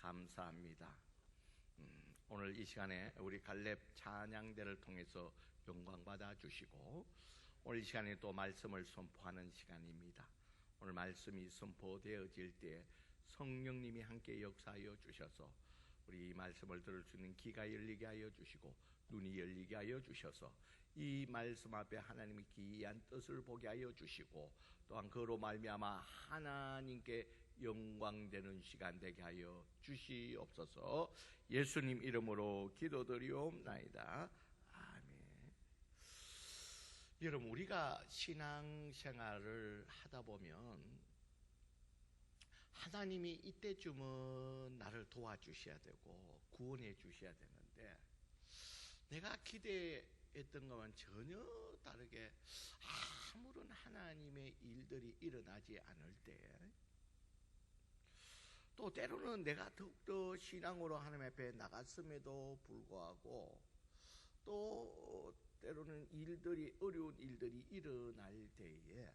감사합니다. 오늘 이 시간에 우리 갈렙 찬양대를 통해서 영광 받아 주시고 오늘 이 시간에 또 말씀을 선포하는 시간입니다. 오늘 말씀이 선포되어질 때 성령님이 함께 역사하여 주셔서 우리 이 말씀을 들을 수 있는 귀가 열리게 하여 주시고 눈이 열리게 하여 주셔서 이 말씀 앞에 하나님의 기이한 뜻을 보게 하여 주시고 또한 그로 말미암아 하나님께 영광되는 시간 되게 하여 주시옵소서. 예수님 이름으로 기도드리옵나이다. 아멘. 여러분, 우리가 신앙생활을 하다 보면 하나님이 이때쯤은 나를 도와주셔야 되고 구원해 주셔야 되는데 내가 기대했던 것과는 전혀 다르게 아무런 하나님의 일들이 일어나지 않을 때, 또 때로는 내가 더욱더 신앙으로 하나님 앞에 나갔음에도 불구하고 또 때로는 어려운 일들이 일어날 때에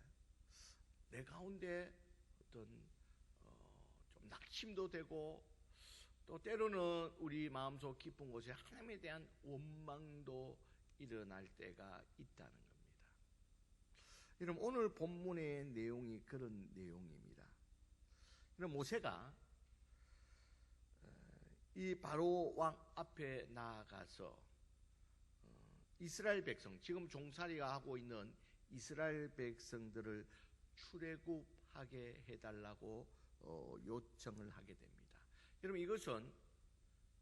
내 가운데 어떤 좀 낙심도 되고 또 때로는 우리 마음속 깊은 곳에 하나님에 대한 원망도 일어날 때가 있다는 겁니다. 여러분, 오늘 본문의 내용이 그런 내용입니다. 여러분, 모세가 이 바로 왕 앞에 나아가서 이스라엘 백성, 지금 종살이가 하고 있는 이스라엘 백성들을 출애굽하게 해달라고 요청을 하게 됩니다. 여러분, 이것은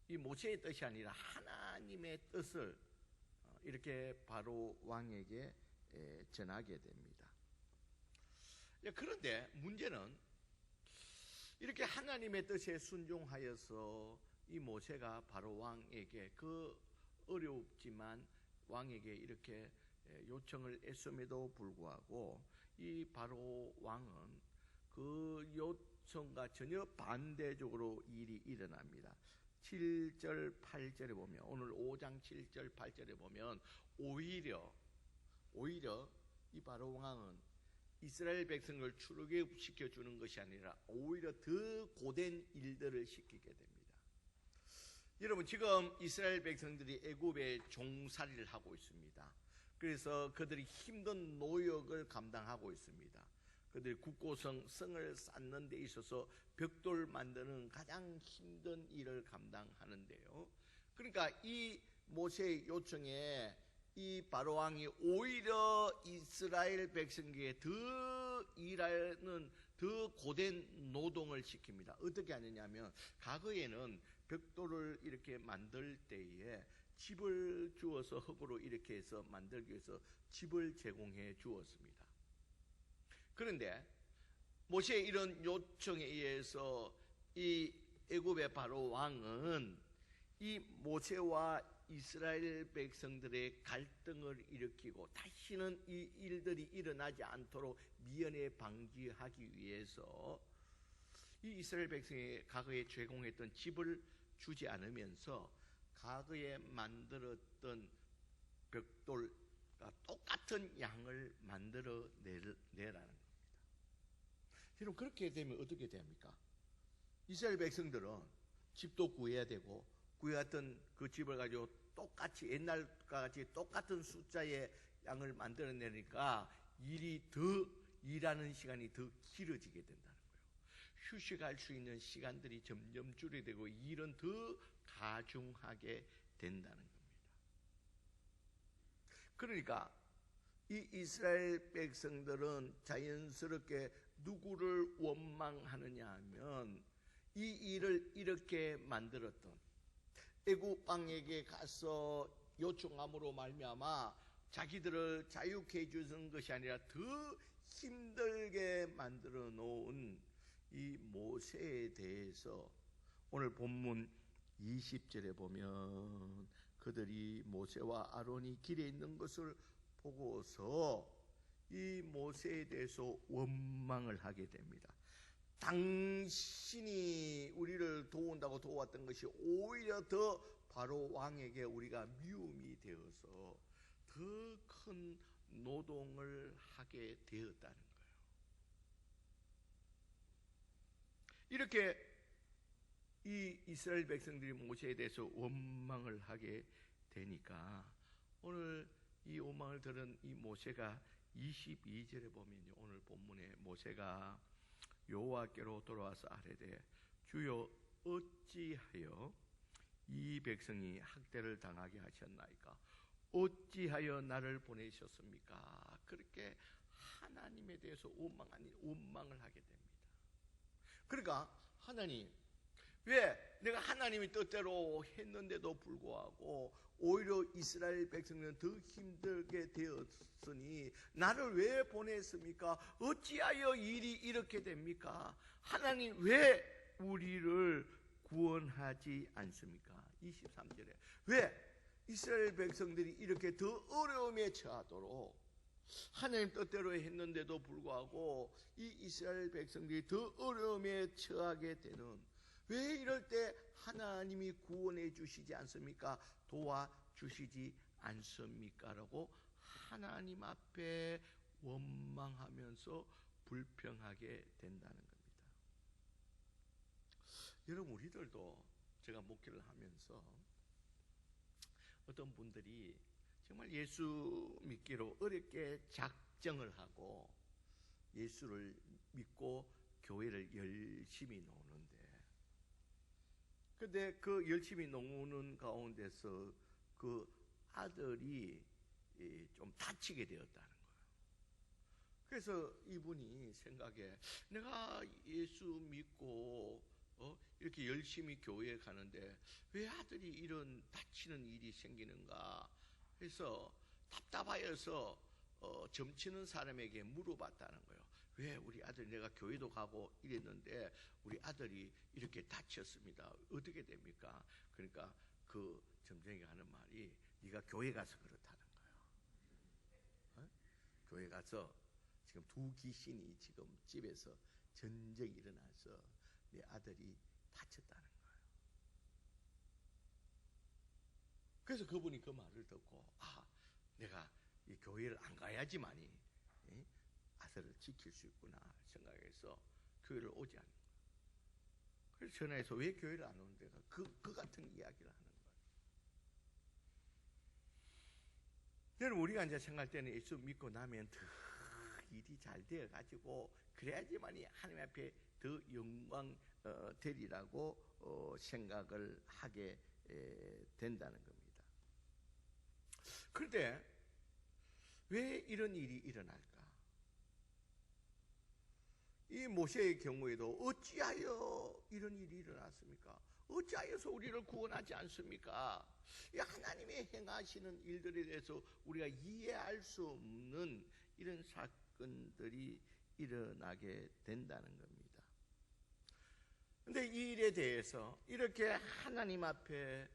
이 모세의 뜻이 아니라 하나님의 뜻을 이렇게 바로 왕에게 전하게 됩니다. 그런데 문제는 이렇게 하나님의 뜻에 순종하여서 이 모세가 바로 왕에게 그 어렵지만 왕에게 이렇게 요청을 했음에도 불구하고 이 바로 왕은 그 요청과 전혀 반대적으로 일이 일어납니다. 7절 8절에 보면, 오늘 5장 7절 8절에 보면 오히려 이 바로 왕은 이스라엘 백성을 출애굽시켜 주는 것이 아니라 오히려 더 고된 일들을 시키게 됩니다. 여러분, 지금 이스라엘 백성들이 애굽에 종살이를 하고 있습니다. 그래서 그들이 힘든 노역을 감당하고 있습니다. 그들이 국고성 성을 쌓는 데 있어서 벽돌 만드는 가장 힘든 일을 감당하는데요. 그러니까 이 모세의 요청에 이 바로 왕이 오히려 이스라엘 백성에게 더 일하는 더 고된 노동을 시킵니다. 어떻게 하느냐면, 과거에는 벽돌을 이렇게 만들 때에 집을 주어서 흙으로 이렇게 해서 만들기 위해서 집을 제공해 주었습니다. 그런데 모세의 이런 요청에 의해서 이 애굽의 바로 왕은 이 모세와 이스라엘 백성들의 갈등을 일으키고 다시는 이 일들이 일어나지 않도록 미연에 방지하기 위해서 이 이스라엘 백성이 과거에 제공했던 집을 주지 않으면서 과거에 만들었던 벽돌과 똑같은 양을 만들어 내라는 겁니다. 여러분, 그렇게 되면 어떻게 됩니까? 이스라엘 백성들은 집도 구해야 되고 구해왔던 그 집을 가지고 똑같이 옛날과 같이 똑같은 숫자의 양을 만들어내니까 일하는 시간이 더 길어지게 된다는 거예요. 휴식할 수 있는 시간들이 점점 줄어들고 일은 더 가중하게 된다는 겁니다. 그러니까 이 이스라엘 백성들은 자연스럽게 누구를 원망하느냐 하면 이 일을 이렇게 만들었던 애굽 왕에게 가서 요청함으로 말미암아 자기들을 자유케 해주는 것이 아니라 더 힘들게 만들어 놓은 이 모세에 대해서 오늘 본문 20절에 보면 그들이 모세와 아론이 길에 있는 것을 보고서 이 모세에 대해서 원망을 하게 됩니다. 당신이 우리를 도운다고 도왔던 것이 오히려 더 바로 왕에게 우리가 미움이 되어서 더 큰 노동을 하게 되었다는 거예요. 이렇게 이 이스라엘 백성들이 모세에 대해서 원망을 하게 되니까 오늘 이 원망을 들은 이 모세가 22절에 보면요, 오늘 본문에 모세가 여호와께로 돌아와서 아뢰되 주여 어찌하여 이 백성이 학대를 당하게 하셨나이까? 어찌하여 나를 보내셨습니까? 그렇게 하나님에 대해서 원망을 하게 됩니다. 그러니까 하나님, 왜 내가 하나님의 뜻대로 했는데도 불구하고 오히려 이스라엘 백성은 더 힘들게 되었으니 나를 왜 보냈습니까? 어찌하여 일이 이렇게 됩니까? 하나님 왜 우리를 구원하지 않습니까? 23절에 왜 이스라엘 백성들이 이렇게 더 어려움에 처하도록 하나님 뜻대로 했는데도 불구하고 이 이스라엘 백성들이 더 어려움에 처하게 되는, 왜 이럴 때 하나님이 구원해 주시지 않습니까? 도와주시지 않습니까? 라고 하나님 앞에 원망하면서 불평하게 된다는 겁니다. 여러분, 우리들도 제가 목회를 하면서 어떤 분들이 정말 예수 믿기로 어렵게 작정을 하고 예수를 믿고 교회를 열심히 노는데, 근데 그 열심히 노는 가운데서 그 아들이 좀 다치게 되었다는 거예요. 그래서 이분이 생각에 내가 예수 믿고 이렇게 열심히 교회에 가는데 왜 아들이 이런 다치는 일이 생기는가 해서 답답하여서 점치는 사람에게 물어봤다는 거예요. 왜 우리 아들, 내가 교회도 가고 이랬는데 우리 아들이 이렇게 다쳤습니다. 어떻게 됩니까? 그러니까 그 점쟁이가 하는 말이 네가 교회 가서 그렇다는 거예요. 교회 가서 지금 두 귀신이 지금 집에서 전쟁이 일어나서 내 아들이 다쳤다는 거예요. 그래서 그분이 그 말을 듣고 내가 이 교회를 안 가야지만이 아들을 지킬 수 있구나 생각해서 교회를 오지 않는 거예요. 그래서 전화해서 왜 교회를 안 오는데 그 같은 이야기를 하는 거예요. 여러분, 우리가 이제 생각할 때는 예수 믿고 나면 더 일이 잘 되어가지고 그래야지만이 하나님 앞에 더 영광 되리라고 생각을 하게 된다는 겁니다. 그런데 왜 이런 일이 일어날까? 이 모세의 경우에도 어찌하여 이런 일이 일어났습니까? 어찌하여서 우리를 구원하지 않습니까? 이 하나님의 행하시는 일들에 대해서 우리가 이해할 수 없는 이런 사건들이 일어나게 된다는 겁니다. 그런데 이 일에 대해서 이렇게 하나님 앞에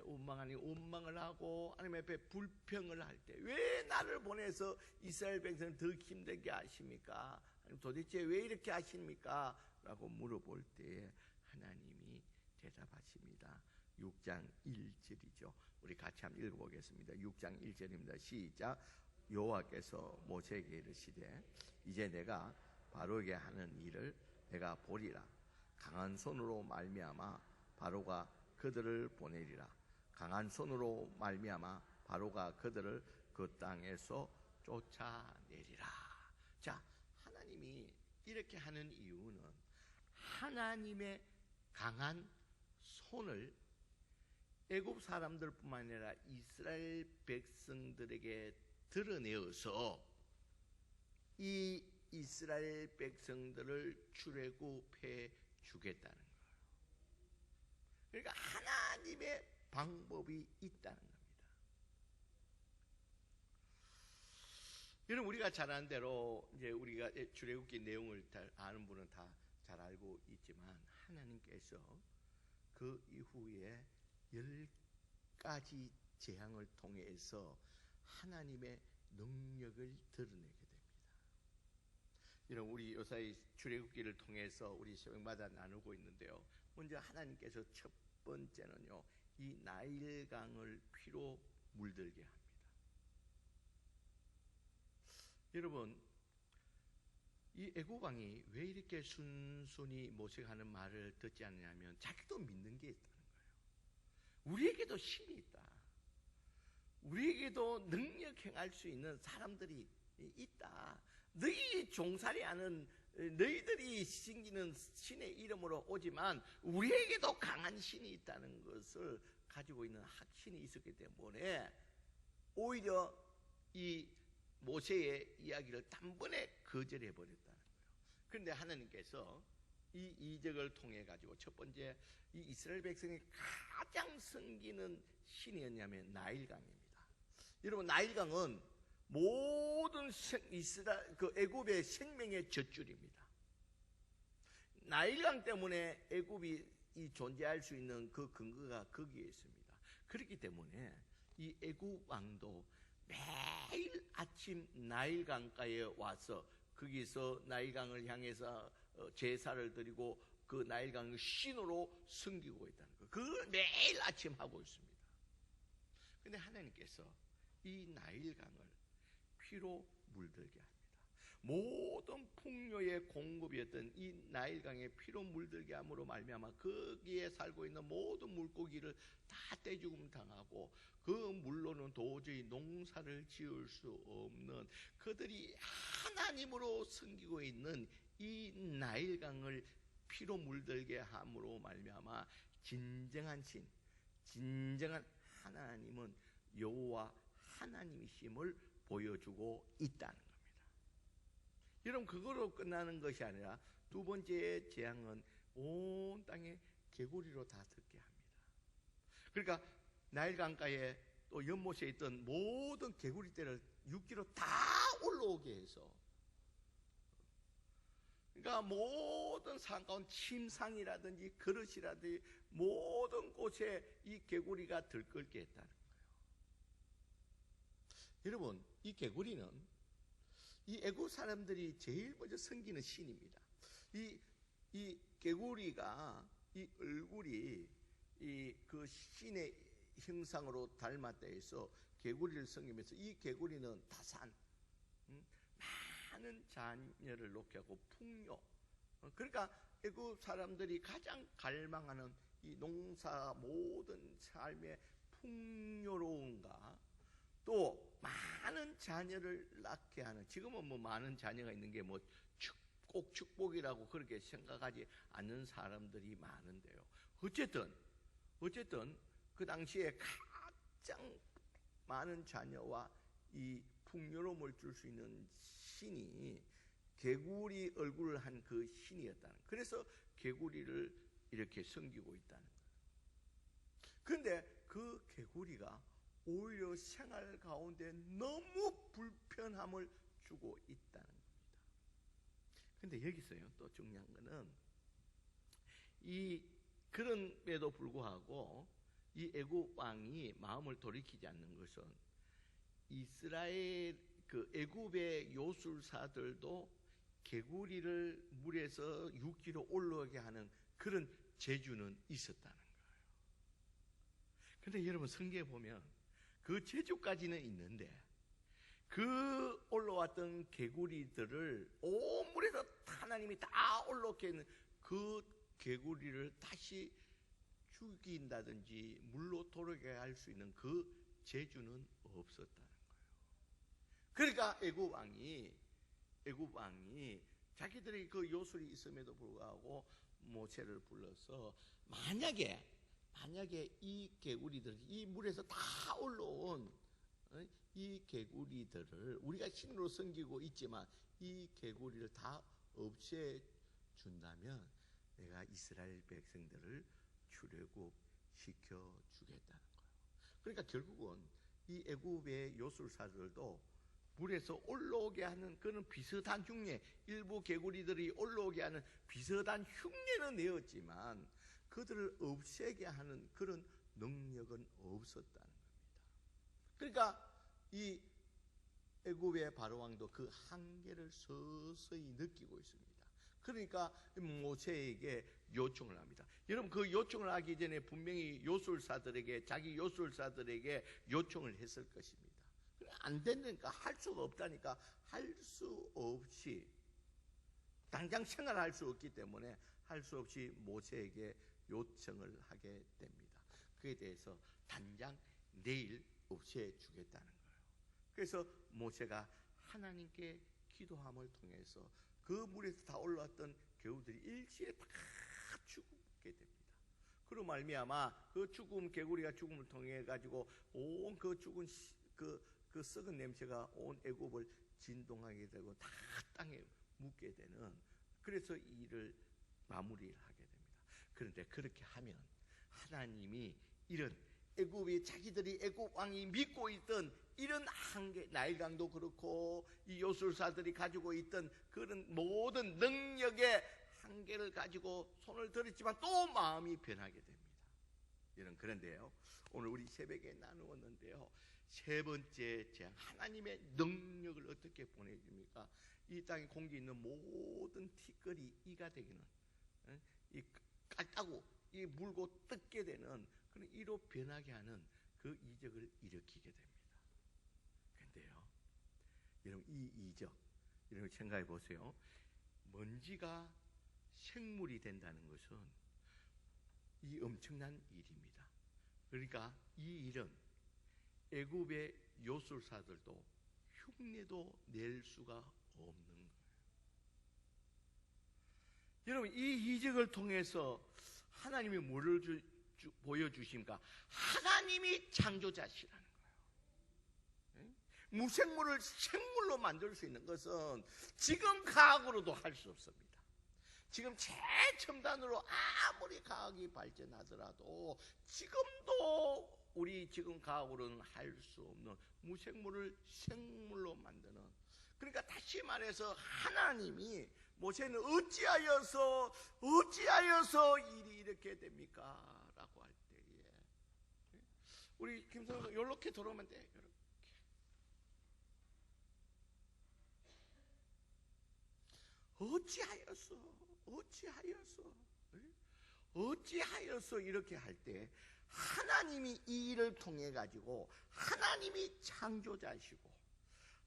원망을 하고 하나님 앞에 불평을 할 때 왜 나를 보내서 이스라엘 백성을 더 힘들게 하십니까? 도대체 왜 이렇게 하십니까? 라고 물어볼 때 하나님이 대답하십니다. 6장 1절이죠. 우리 같이 한번 읽어보겠습니다. 6장 1절입니다. 시작. 여호와께서 모세에게 이르시되 이제 내가 바로에게 하는 일을 내가 보리라. 강한 손으로 말미암아 바로가 그들을 보내리라. 강한 손으로 말미암아 바로가 그들을 그 땅에서 쫓아내리라. 자, 하나님이 이렇게 하는 이유는 하나님의 강한 손을 애굽 사람들뿐만 아니라 이스라엘 백성들에게 드러내어서 이 이스라엘 백성들을 출애굽해 주겠다는 거예요. 그러니까 하나님의 방법이 있다는 겁니다. 여러분, 우리가 잘 아는 대로 이제 우리가 출애굽기 내용을 아는 분은 다 잘 알고 있지만 하나님께서 그 이후에 10가지 재앙을 통해서 하나님의 능력을 드러내게 됩니다. 여러분, 우리 요사이 출애굽기를 통해서 우리 새벽마다 나누고 있는데요. 먼저 하나님께서 첫 번째는요, 이 나일강을 피로 물들게 합니다. 여러분, 이 애굽 왕이 왜 이렇게 순순히 모세가 하는 말을 듣지 않느냐면 자기도 믿는 게 있다는 거예요. 우리에게도 신이 있다. 우리에게도 능력 행할 수 있는 사람들이 있다. 너희 종살이하는 너희들이 섬기는 신의 이름으로 오지만 우리에게도 강한 신이 있다는 것을 가지고 있는 확신이 있었기 때문에 오히려 이 모세의 이야기를 단번에 거절해 버렸다는 거예요. 그런데 하나님께서 이 이적을 통해 가지고 첫 번째 이 이스라엘 백성이 가장 섬기는 신이었냐면 나일강입니다. 여러분, 나일강은 모든 애굽의 생명의 젖줄입니다. 나일강 때문에 애굽이 존재할 수 있는 그 근거가 거기에 있습니다. 그렇기 때문에 이 애굽 왕도 매일 아침 나일강가에 와서 거기서 나일강을 향해서 제사를 드리고 그 나일강을 신으로 섬기고 있다는 거예요. 그걸 매일 아침 하고 있습니다. 그런데 하나님께서 이 나일강을 피로 물들게 합니다. 모든 풍요의 공급이었던 이 나일강에 피로 물들게 함으로 말미암아 거기에 살고 있는 모든 물고기를 다 떼죽음 당하고 그 물로는 도저히 농사를 지을 수 없는 그들이 하나님으로 섬기고 있는 이 나일강을 피로 물들게 함으로 말미암아 진정한 신, 진정한 하나님은 여호와 하나님이심을 보여주고 있다는 겁니다. 여러분, 그거로 끝나는 것이 아니라 두 번째 재앙은 온 땅에 개구리로 다 듣게 합니다. 그러니까 나일강가에 또 연못에 있던 모든 개구리떼를 육지로 다 올라오게 해서, 그러니까 모든 산 가운데 침상이라든지 그릇이라든지 모든 곳에 이 개구리가 들끓게 했다는 거예요. 여러분, 이 개구리는 이 애굽 사람들이 제일 먼저 섬기는 신입니다. 이 개구리가 이 얼굴이 그 신의 형상으로 닮았다 해서 개구리를 섬기면서 이 개구리는 다산, 많은 자녀를 놓게 하고 풍요, 그러니까 애굽 사람들이 가장 갈망하는 이 농사 모든 삶의 풍요로움과 또 많은 자녀를 낳게 하는, 지금은 뭐 많은 자녀가 있는 게 뭐 꼭 축복이라고 그렇게 생각하지 않는 사람들이 많은데요. 어쨌든 그 당시에 가장 많은 자녀와 이 풍요로움을 줄 수 있는 신이 개구리 얼굴을 한 그 신이었다는 거예요. 그래서 개구리를 이렇게 섬기고 있다는 거예요. 그런데 그 개구리가 오히려 생활 가운데 너무 불편함을 주고 있다는 겁니다. 그런데 여기서요, 또 중요한 거는 그런데도 불구하고 이 애굽 왕이 마음을 돌이키지 않는 것은 이스라엘 그 애굽의 요술사들도 개구리를 물에서 육지로 올라오게 하는 그런 재주는 있었다는 거예요. 그런데 여러분, 성경에 보면 그 재주까지는 있는데 그 올라왔던 개구리들을 온 물에서 하나님이 다 올라오게 했는 그 개구리를 다시 죽인다든지 물로 돌아가게 할 수 있는 그 재주는 없었다는 거예요. 그러니까 애굽 왕이 자기들의 그 요술이 있음에도 불구하고 모세를 불러서 만약에 이 개구리들이 이 물에서 다 올라온 이 개구리들을 우리가 신으로 섬기고 있지만 이 개구리를 다 없애준다면 내가 이스라엘 백성들을 출애굽시켜 주겠다는 거예요. 그러니까 결국은 이 애굽의 요술사들도 물에서 올라오게 하는 그런 비슷한 흉내, 일부 개구리들이 올라오게 하는 비슷한 흉내는 내었지만 그들을 없애게 하는 그런 능력은 없었다는 겁니다. 그러니까 이 애굽의 바로왕도 그 한계를 서서히 느끼고 있습니다. 그러니까 모세에게 요청을 합니다. 여러분, 그 요청을 하기 전에 분명히 자기 요술사들에게 요청을 했을 것입니다. 안 된다니까, 할 수가 없다니까, 할 수 없이 당장 생활할 수 없기 때문에 할 수 없이 모세에게 요청을 하게 됩니다. 그에 대해서 당장 내일 없애 주겠다는 거예요. 그래서 모세가 하나님께 기도함을 통해서 그 물에서 다 올라왔던 개구들이 일시에 다 죽게 됩니다. 그로 말미암아 그 죽음, 개구리가 죽음을 통해 가지고 온 그 죽은 그 썩은 냄새가 온 애굽을 진동하게 되고 다 땅에 묻게 되는, 그래서 이 일을 마무리를 하게 됩니다. 그런데 그렇게 하면 하나님이 이런 애굽이 자기들이 애굽 왕이 믿고 있던 이런 한계, 나일강도 그렇고 이 요술사들이 가지고 있던 그런 모든 능력의 한계를 가지고 손을 들었지만 또 마음이 변하게 됩니다. 여러분, 그런데요, 오늘 우리 새벽에 나누었는데요, 세 번째 재앙, 하나님의 능력을 어떻게 보내줍니까? 이 땅에 공기 있는 모든 티끌이 이가 되기는, 이 깔따고 이 물고 뜯게 되는 그런 이로 변하게 하는 그 이적을 일으키게 됩니다. 그런데요, 여러분, 이 이적, 여러분 생각해 보세요. 먼지가 생물이 된다는 것은 이 엄청난 일입니다. 그러니까 이 일은 애굽의 요술사들도 흉내도 낼 수가 없는 거예요. 여러분, 이 이적을 통해서 하나님이 뭐를 보여주십니까? 하나님이 창조자시라는 거예요. 무생물을 생물로 만들 수 있는 것은 지금 과학으로도 할 수 없습니다. 지금 최첨단으로 아무리 과학이 발전하더라도 지금도 우리 지금 과학으로는 할 수 없는 무생물을 생물로 만드는, 그러니까 다시 말해서 하나님이 모세는 어찌하여서 일이 이렇게 됩니까? 라고 할 때에 우리 김성수 이렇게 들어오면 돼. 어찌하여서 이렇게 할 때 하나님이 이 일을 통해 가지고 하나님이 창조자시고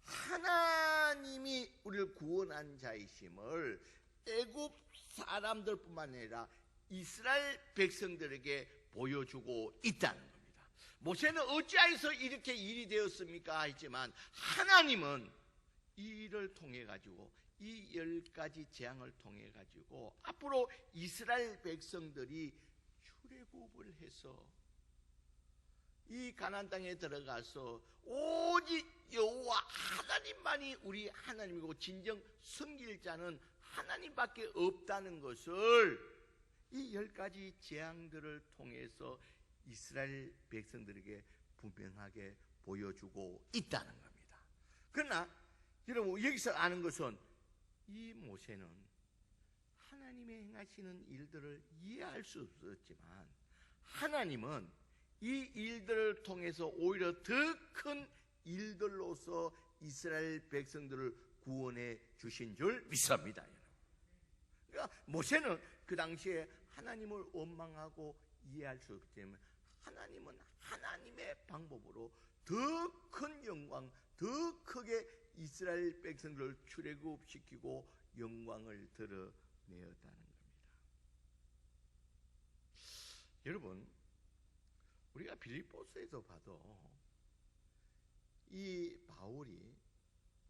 하나님이 우리를 구원한 자이심을 애굽 사람들뿐만 아니라 이스라엘 백성들에게 보여주고 있다는 겁니다. 모세는 어찌하여서 이렇게 일이 되었습니까? 했지만 하나님은 이 일을 통해 가지고 이 10가지 재앙을 통해 가지고 앞으로 이스라엘 백성들이 출애굽을 해서 이 가나안 땅에 들어가서 오직 여호와 하나님만이 우리 하나님이고 진정 섬길 자는 하나님밖에 없다는 것을 이 10가지 재앙들을 통해서 이스라엘 백성들에게 분명하게 보여주고 있다는 겁니다. 그러나 여러분, 여기서 아는 것은 이 모세는 하나님의 행하시는 일들을 이해할 수 없었지만 하나님은 이 일들을 통해서 오히려 더 큰 일들로서 이스라엘 백성들을 구원해 주신 줄 믿습니다. 그러니까 모세는 그 당시에 하나님을 원망하고 이해할 수 없기 때문에 하나님은 하나님의 방법으로 더 큰 영광, 더 크게 이스라엘 백성들을 출애굽시키고 영광을 드러내었다는 겁니다. 여러분, 우리가 빌립보서에서 봐도 이 바울이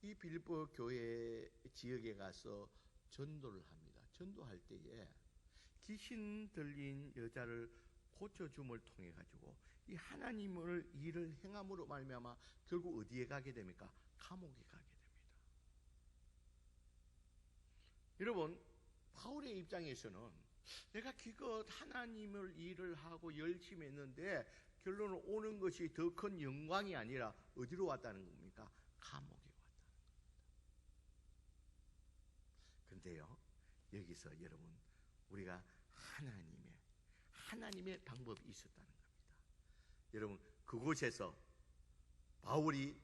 이 빌립보 교회 지역에 가서 전도를 합니다. 전도할 때에 귀신 들린 여자를 고쳐줌을 통해 가지고 이 하나님을 일을 행함으로 말미암아 결국 어디에 가게 됩니까? 감옥에 가게 됩니다. 여러분, 바울의 입장에서는 내가 기껏 하나님을 일을 하고 열심히 했는데 결론은 오는 것이 더 큰 영광이 아니라 어디로 왔다는 겁니까? 감옥에 왔다는 겁니다. 그런데요, 여기서 여러분, 우리가 하나님의 방법이 있었다는 겁니다. 여러분, 그곳에서 바울이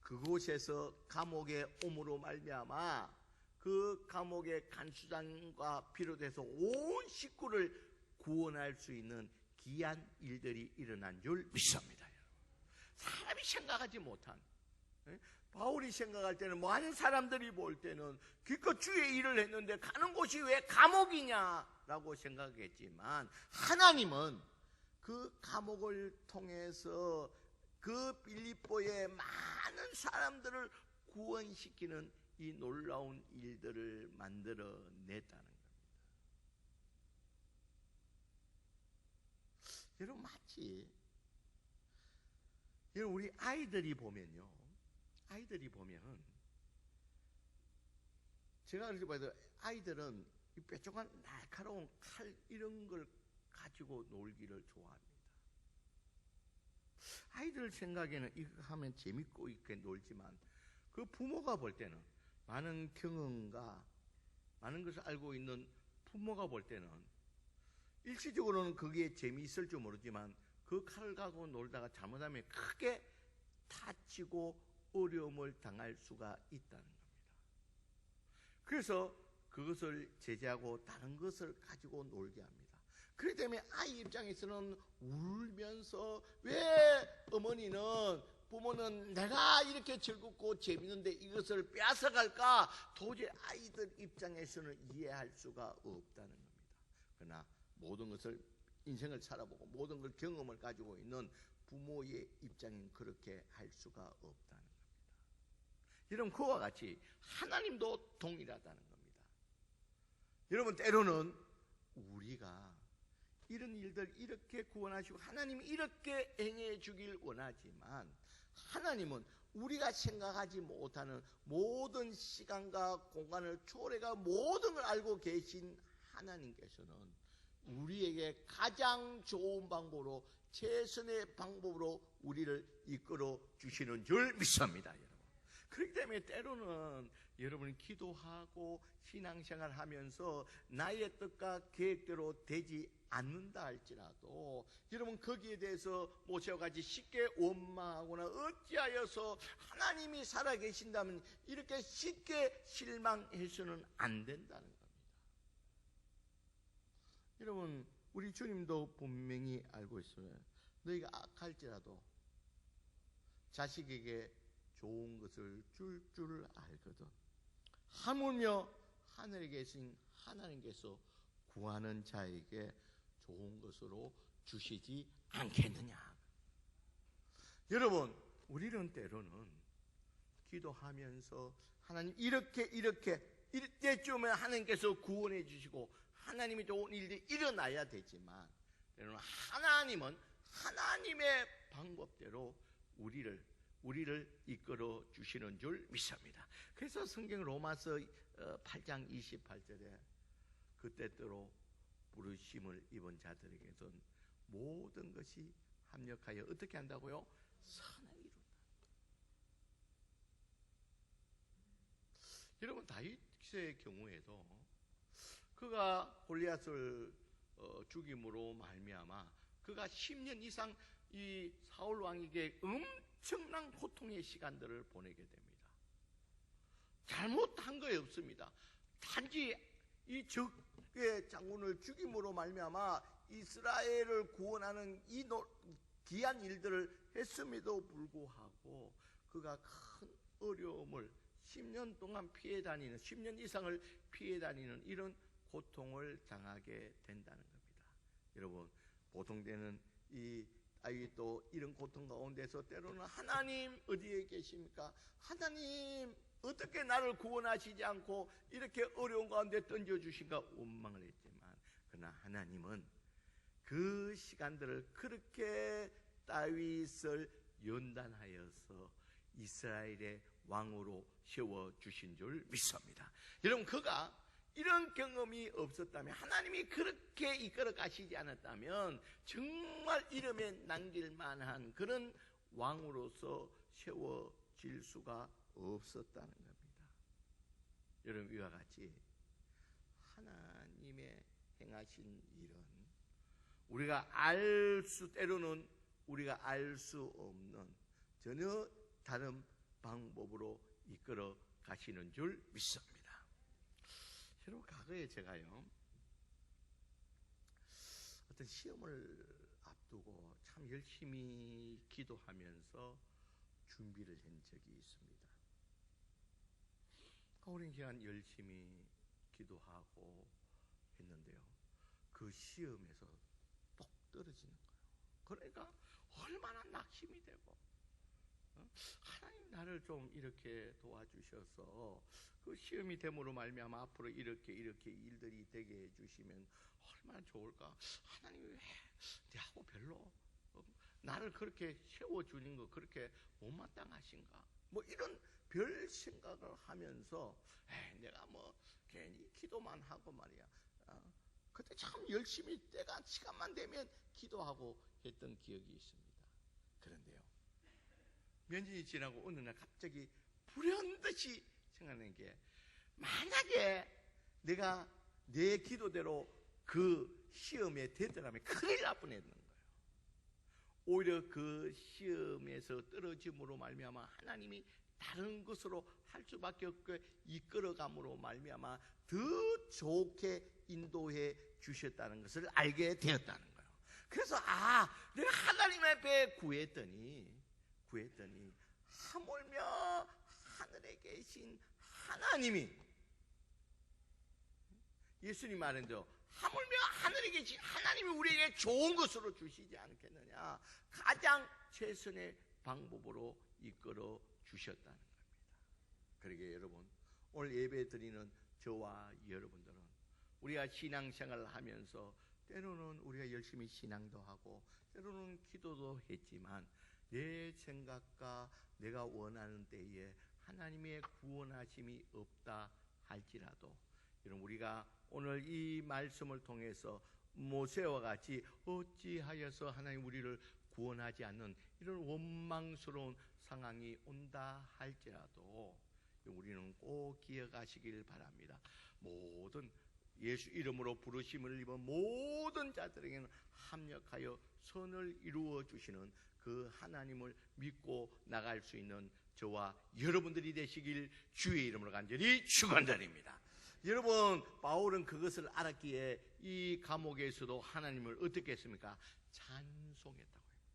그곳에서 감옥에 옴으로 말미암아 그 감옥의 간수장과 비롯해서 온 식구를 구원할 수 있는 귀한 일들이 일어난 줄 믿습니다. 사람이 생각하지 못한 바울이 생각할 때는, 많은 사람들이 볼 때는 기껏 주의 일을 했는데 가는 곳이 왜 감옥이냐라고 생각했지만, 하나님은 그 감옥을 통해서 그 빌립보의 많은 사람들을 구원시키는 이 놀라운 일들을 만들어냈다는 겁니다. 여러분, 마치 여러분, 우리 아이들이 보면요, 제가 그렇게 봐도 아이들은 이 뾰족한 날카로운 칼 이런 걸 가지고 놀기를 좋아합니다. 아이들 생각에는 이거 하면 재밌고 있게 놀지만, 그 부모가 볼 때는, 많은 경험과 많은 것을 알고 있는 부모가 볼 때는 일시적으로는 거기에 재미있을 줄 모르지만 그 칼을 갖고 놀다가 잘못하면 크게 다치고 어려움을 당할 수가 있다는 겁니다. 그래서 그것을 제재하고 다른 것을 가지고 놀게 합니다. 그렇기 때문에 아이 입장에서는 울면서, 왜 부모는 내가 이렇게 즐겁고 재밌는데 이것을 빼앗아갈까? 도저히 아이들 입장에서는 이해할 수가 없다는 겁니다. 그러나 모든 것을, 인생을 살아보고 모든 걸 경험을 가지고 있는 부모의 입장은 그렇게 할 수가 없다는 겁니다. 여러분, 그와 같이 하나님도 동일하다는 겁니다. 여러분, 때로는 우리가 이런 일들 이렇게 구원하시고 하나님이 이렇게 행해 주길 원하지만, 하나님은 우리가 생각하지 못하는 모든 시간과 공간을 초월해가 모든 걸 알고 계신 하나님께서는 우리에게 가장 좋은 방법으로, 최선의 방법으로 우리를 이끌어 주시는 줄 믿습니다, 여러분. 그렇기 때문에 때로는 여러분이 기도하고 신앙생활 하면서 나의 뜻과 계획대로 되지 않는다 할지라도, 여러분 거기에 대해서 모세와 같이 쉽게 원망하거나 어찌하여서 하나님이 살아계신다면 이렇게 쉽게 실망해서는 안 된다는 겁니다. 여러분, 우리 주님도 분명히 알고 있어요. 너희가 악할지라도 자식에게 좋은 것을 줄 알거든. 하물며 하늘에 계신 하나님께서 구하는 자에게 좋은 것으로 주시지 않겠느냐. 여러분, 우리는 때로는 기도하면서 하나님 이렇게 이때쯤에 하나님께서 구원해 주시고 하나님이 좋은 일이 일어나야 되지만, 때로는 하나님은 하나님의 방법대로 우리를 이끌어 주시는 줄 믿습니다. 그래서 성경 로마서 8장 28절에 그때대로 부르심을 입은 자들에게는 모든 것이 합력하여 어떻게 한다고요? 선을 이룬다. 여러분, 다윗의 경우에도 그가 골리앗을 죽임으로 말미암아 그가 10년 이상 이 사울 왕에게 엄청난 고통의 시간들을 보내게 됩니다. 잘못한 거 없습니다. 단지 이 적의 장군을 죽임으로 말미암아 이스라엘을 구원하는 이 귀한 일들을 했음에도 불구하고 그가 큰 어려움을 10년 동안 피해 다니는, 10년 이상을 피해 다니는 이런 고통을 당하게 된다는 겁니다. 여러분, 보통 때는 이 다윗도 이런 고통 가운데서 때로는 하나님 어디에 계십니까? 하나님 어떻게 나를 구원하시지 않고 이렇게 어려운 가운데 던져주신가 원망을 했지만, 그러나 하나님은 그 시간들을 그렇게 다윗을 연단하여서 이스라엘의 왕으로 세워주신 줄 믿습니다. 여러분, 그가 이런 경험이 없었다면, 하나님이 그렇게 이끌어 가시지 않았다면 정말 이름에 남길 만한 그런 왕으로서 세워질 수가 없었다는 겁니다. 여러분, 이와 같이 하나님의 행하신 일은 때로는 우리가 알 수 없는 전혀 다른 방법으로 이끌어 가시는 줄 믿습니다. 여러분, 과거에 제가요, 어떤 시험을 앞두고 참 열심히 기도하면서 준비를 한 적이 있습니다. 오랜 기간 열심히 기도하고 했는데요. 그 시험에서 똑 떨어지는 거예요. 그러니까 얼마나 낙심이 되고, 하나님 나를 좀 이렇게 도와주셔서 그 시험이 됨으로 말미암아 앞으로 이렇게 일들이 되게 해주시면 얼마나 좋을까. 하나님 왜 내하고 별로 나를 그렇게 세워주는 거 그렇게 못마땅하신가, 뭐 이런 별 생각을 하면서 내가 뭐 괜히 기도만 하고 말이야. 그때 참 열심히 때가 시간만 되면 기도하고 했던 기억이 있습니다. 그런데요, 몇 년이 지나고 어느 날 갑자기 불현듯이 생각나는 게, 만약에 내가 내 기도대로 그 시험에 됐더라면 큰일 날 뻔했는 거예요. 오히려 그 시험에서 떨어짐으로 말미암아 하나님이 다른 것으로 할 수밖에 없게 이끌어감으로 말미암아 더 좋게 인도해 주셨다는 것을 알게 되었다는 거예요. 그래서 내가 하나님 앞에 구했더니 하물며 하늘에 계신 하나님이, 예수님 말은요, 하물며 하늘에 계신 하나님이 우리에게 좋은 것으로 주시지 않겠느냐, 가장 최선의 방법으로 이끌어 주셨다는 겁니다. 그러게 여러분, 오늘 예배 드리는 저와 여러분들은 우리가 신앙생활을 하면서 때로는 우리가 열심히 신앙도 하고 때로는 기도도 했지만 내 생각과 내가 원하는 때에 하나님의 구원하심이 없다 할지라도, 여러분 우리가 오늘 이 말씀을 통해서 모세와 같이 어찌하여서 하나님 우리를 구원하지 않는 이런 원망스러운 상황이 온다 할지라도 우리는 꼭 기억하시길 바랍니다. 모든 예수 이름으로 부르심을 입은 모든 자들에게는 합력하여 선을 이루어 주시는 그 하나님을 믿고 나갈 수 있는 저와 여러분들이 되시길 주의 이름으로 간절히 축원드립니다. 여러분, 바울은 그것을 알았기에 이 감옥에서도 하나님을 어떻게 했습니까? 찬송했다고 합니다.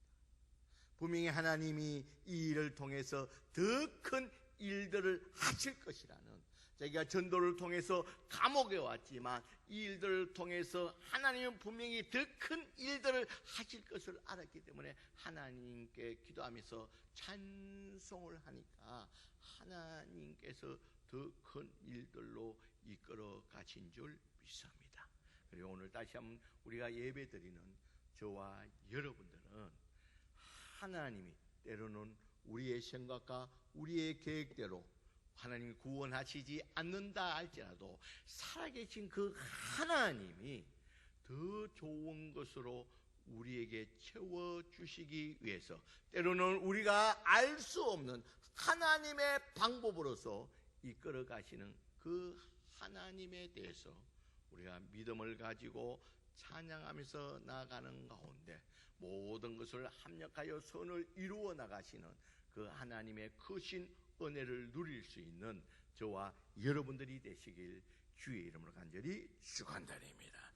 분명히 하나님이 이 일을 통해서 더 큰 일들을 하실 것이라는, 자기가 전도를 통해서 감옥에 왔지만 이 일들을 통해서 하나님은 분명히 더 큰 일들을 하실 것을 알았기 때문에 하나님께 기도하면서 찬송을 하니까 하나님께서 더 큰 일들로 이끌어 가신 줄 믿습니다. 그리고 오늘 다시 한번 우리가 예배 드리는 저와 여러분들은 하나님이 때로는 우리의 생각과 우리의 계획대로 하나님이 구원하시지 않는다 할지라도 살아계신 그 하나님이 더 좋은 것으로 우리에게 채워주시기 위해서 때로는 우리가 알 수 없는 하나님의 방법으로서 이끌어 가시는 그 하나님에 대해서 우리가 믿음을 가지고 찬양하면서 나아가는 가운데 모든 것을 합력하여 선을 이루어 나가시는 그 하나님의 크신 은혜를 누릴 수 있는 저와 여러분들이 되시길 주의 이름으로 간절히 축원드립니다.